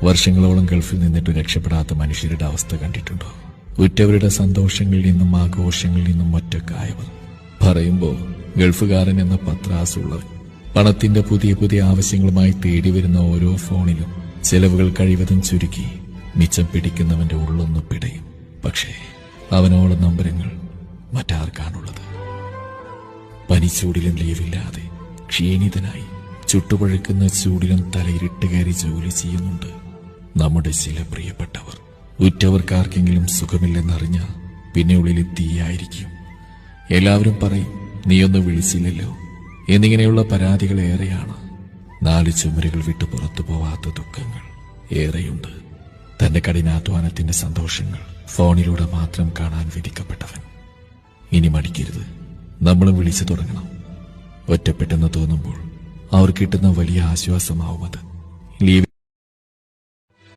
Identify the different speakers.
Speaker 1: വർഷങ്ങളോളം ഗൾഫിൽ നിന്നിട്ട് രക്ഷപ്പെടാത്ത മനുഷ്യരുടെ അവസ്ഥ കണ്ടിട്ടുണ്ടോ? ഉറ്റവരുടെ സന്തോഷങ്ങളിൽ നിന്നും ആഘോഷങ്ങളിൽ നിന്നും ഒറ്റക്കായവർ. പറയുമ്പോ ഗൾഫുകാരൻ എന്ന പത്രാസുള്ളവൻ. പണത്തിന്റെ പുതിയ പുതിയ ആവശ്യങ്ങളുമായി തേടി വരുന്ന ഓരോ ഫോണിലും ചെലവുകൾ കഴിവതും ചുരുക്കി മിച്ചം പിടിക്കുന്നവന്റെ ഉള്ളൊന്ന് പിടയും. പക്ഷേ അവനോളം നമ്പരങ്ങൾ മറ്റാർക്കാണുള്ളത്? പനിച്ചൂടിലും ലീവില്ലാതെ ക്ഷീണിതനായി ചുട്ടുപഴുക്കുന്ന ചൂടിലും തലയിരിട്ട് കയറി ജോലി ചെയ്യുന്നുണ്ട് നമ്മുടെ ചില പ്രിയപ്പെട്ടവർ. ഉറ്റവർക്കാർക്കെങ്കിലും സുഖമില്ലെന്നറിഞ്ഞ പിന്നെ ഉള്ളിൽ തീയായിരിക്കും. എല്ലാവരും പറയും, നീയൊന്ന് വിളിച്ചില്ലല്ലോ എന്നിങ്ങനെയുള്ള പരാതികൾ ഏറെയാണ്. 4 ചുമരുകൾ വിട്ടു പുറത്തു പോവാത്ത ദുഃഖങ്ങൾ ഏറെയുണ്ട്. തന്റെ കഠിനാധ്വാനത്തിന്റെ സന്തോഷങ്ങൾ ഫോണിലൂടെ മാത്രം കാണാൻ വിധിക്കപ്പെട്ടവൻ. ഇനി മടിക്കരുത്, നമ്മളും വിളിച്ചു തുടങ്ങണം. ഒറ്റപ്പെട്ടെന്ന് തോന്നുമ്പോൾ അവർ കിട്ടുന്ന വലിയ ആശ്വാസമാവും അത്.